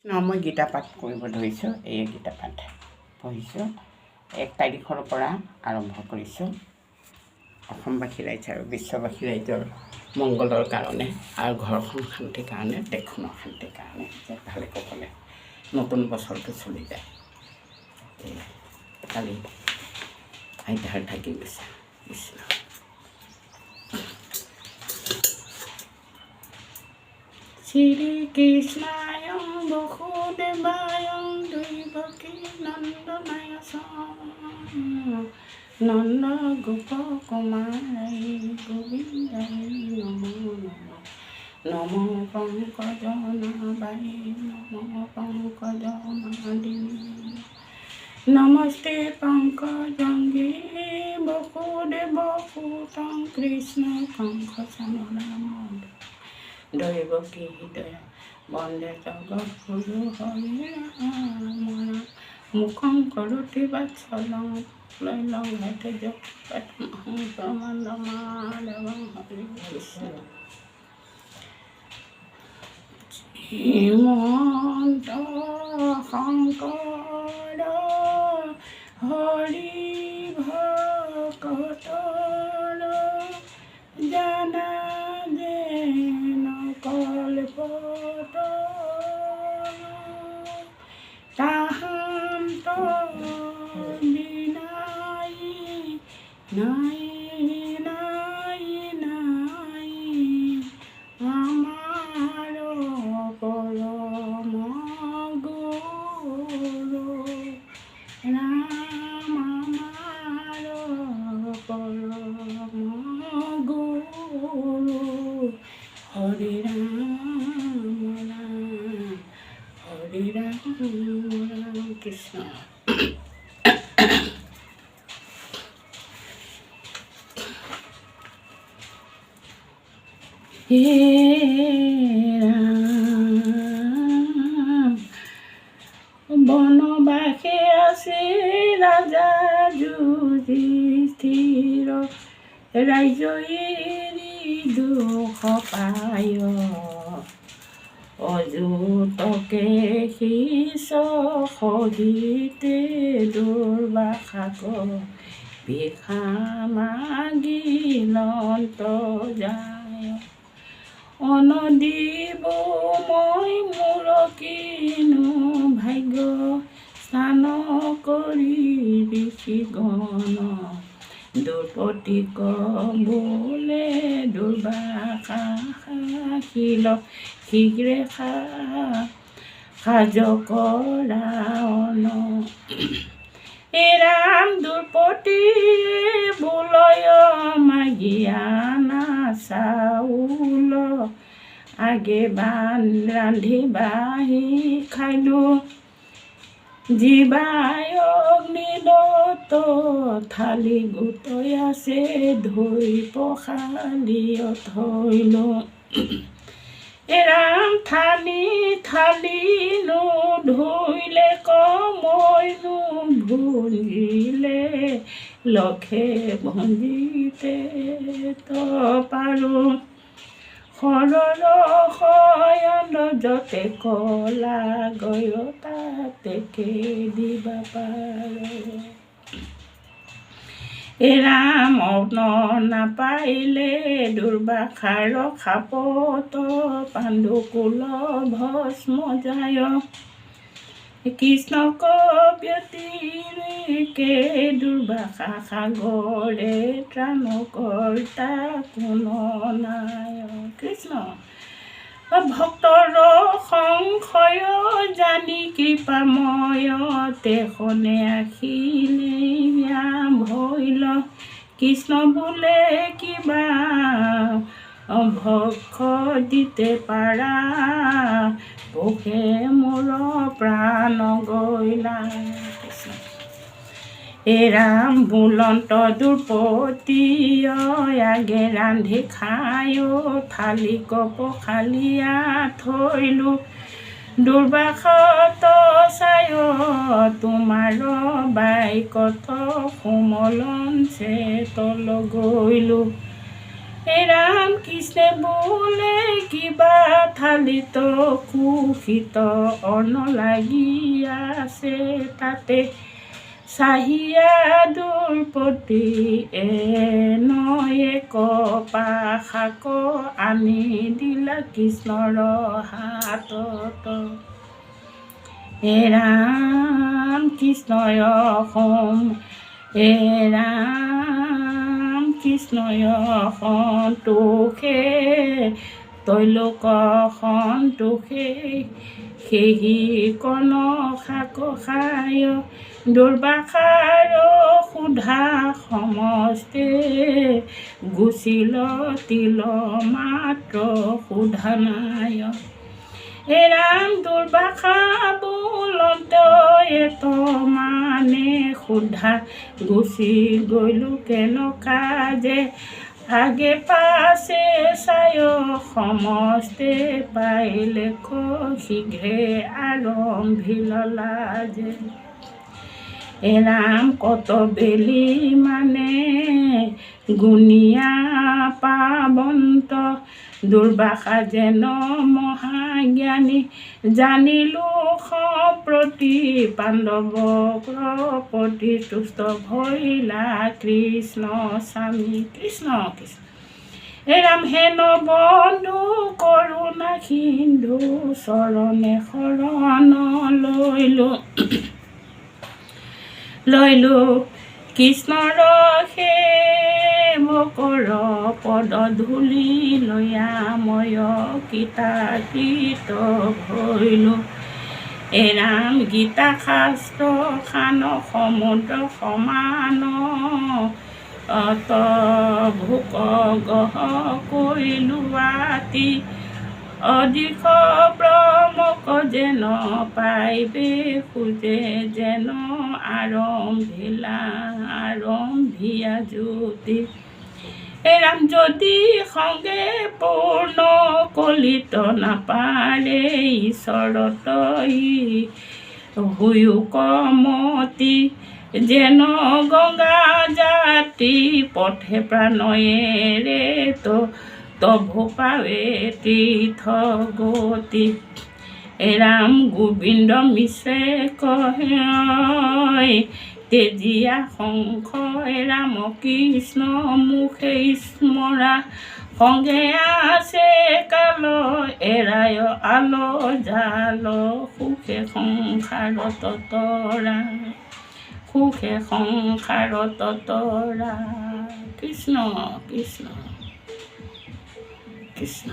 মই গীতা পাঠ কৰিব ধৰিছোঁ। এই গীতা পাঠ পঢ়িছোঁ। 1 তাৰিখৰ পৰা আৰম্ভ কৰিছোঁ। অসমবাসী ৰাইজ আৰু বিশ্ববাসী ৰাইজৰ মংগলৰ কাৰণে আৰু ঘৰখন শান্তিৰ কাৰণে, দেশখনৰ শান্তিৰ কাৰণে, যে ভালে ক'বলৈ নতুন বছৰটো চলি যায়। কালি আইতাৰ থাকি গৈছে। কৃষ্ণ শ্ৰী কৃষ্ণায় বসুদেৱায় দৈৱকী নন্দনায় নন্দ গোপ কুমাৰাই গোবিন্দায় নমো নমঃ। নমো পংকজ নাভায় নমো পংকজ মাদিনী নমস্তে পংকজঙ্গে বসুদেৱ সুতং কৃষ্ণ কংস চানৰাম দৈৱকী হৃদয় বন্দে জগৎ গুৰু হৰি ৰাম মুখং কৰোতি বাৎসলং লৈলং ঘাতে জগৎমহং প্ৰমন্দমাদৱং হৰি কৃষ্ণ শ্ৰীমন্ত শংকৰ হৰি ভকতৰ জানা যেন কল্পতৰ তাহান্ত বিনাই নাই নাই নাই আমাৰ পৰম গুৰু ৰাম আমাৰ পৰম গুৰু হৰি ৰাম ৰাম হৰি ৰাম ৰাম কৃষ্ণ হে ৰাম বনবাসে আছে ৰাজা যুধিষ্ঠিৰ ৰাজ্য এৰি দুখ পায় অযুতকে শিষ সহিতে দুৰ্বাসাক ভিক্ষা মাগিলন্ত যায় অনদিব মই মোৰ কিনো ভাগ্য স্নান কৰি ঋষিগণ দুৰ্পতিক বোলে দুৰ্বাসা শিল শীঘ্ৰে সাজ কৰাৱন ৰাম দুৰ্পতি বোলয় মাগিয়া না চাউল আগে ৰান্ধি বাঢ়ি খাইলো জীৱাই অগ্নিদত্ত থালি গোটই আছে ধুই পখালি থৈলো ৰাম থালি ধুইলে কমইনো ভুলিলে লখে ভঞ্জিতে পাৰো সৰৰ শয়ন যতে কলা গয় তাতে দিবা পাৰো ৰাম নাপাইলে দুৰ্বাসাৰ খাপত পাণ্ডুকুল ভস্ম যায় কৃষ্ণক ব্যতিৰেকে দুৰ্বাসা সাগৰে ত্ৰাণকৰ্তা কোনো নাই কৃষ্ণ ভক্তৰ সংশয় জানি কৃপাময় তেখনে আহিলে ভৈল কৃষ্ণ বোলে কিবা ভক্ষ দিতে পাৰা পোষে মোৰ প্ৰাণ গৈলা ৰাম বুলন্ত দুৰ্পতি আগে ৰান্ধি খায় থালি কপ খালিয়া থৈলো দুৰ্বাসত চায় তোমাৰ বাইকত সুমলন তল গৈলো হে ৰাম কৃষ্ণে বোলে কিবা থালিত কুশিত অন্ন লাগি আছে তাতে চাহিয়া দুৰ্পতি নয়ে কপাশাক আনি দিলা কৃষ্ণৰ হাতত হে ৰাম কৃষ্ণয় অসম হে ৰাম কৃষ্ণয় সন্তোষে তৈলোক সন্তোষে সেহি কণ শাক খায় দুৰ্বাসাৰ সোধা সমস্তে গুচিল তিল মাত্ৰ সোধা নাই হে ৰাম দুৰ্বাসা বোলন্ত এত মানে সোধা গুচি গ'লো কেনেকা যে আগে পাছে চায় সমস্তে পাইলে শীঘ্ৰে আৰম্ভিল লাজে হে ৰাম কত বেলি মানে গুণিয়া পাৱন্ত দুৰ্বাসা যেন মহাজ্ঞানী জানিলো সপ্ৰতি পাণ্ডৱক প্ৰতি তুষ্ট ভৈলা কৃষ্ণ স্বামী কৃষ্ণ কৃষ্ণ হে ৰাম হেন বন্ধু কৰোণা সিন্ধু চৰণে শৰণ লৈলো কৃষ্ণৰ সেৱকৰ পদ ধূলি লয়াময় কৃতাকৃত ভৈলো হে ৰাম গীতা শাস্ত্ৰ খান সমুদ্ৰ সমান ভোক গহ কৰিলো আতি অধিক ব্ৰহ্মক যেন পাইবে খোজে যেন আৰম্ভিয়া জ্যোতি হে ৰাম যদি সংগে পূৰ্ণ কলিত নাপাৰে ঈশ্বৰত হুয়ো কমতি যেন গংগা জাতি পথে প্ৰাণয়েৰে তভু পাৱে তীৰ্থ গতি হে ৰাম গোবিন্দ মিছে কয় তেজিয়া শংখ হে ৰাম কৃষ্ণ মুখে স্মৰা সংগে আছে কাল এৰায় আল জাল সুখে সংসাৰত তৰা সুখে সংসাৰত তৰা কৃষ্ণ কৃষ্ণ কৃষ্ণ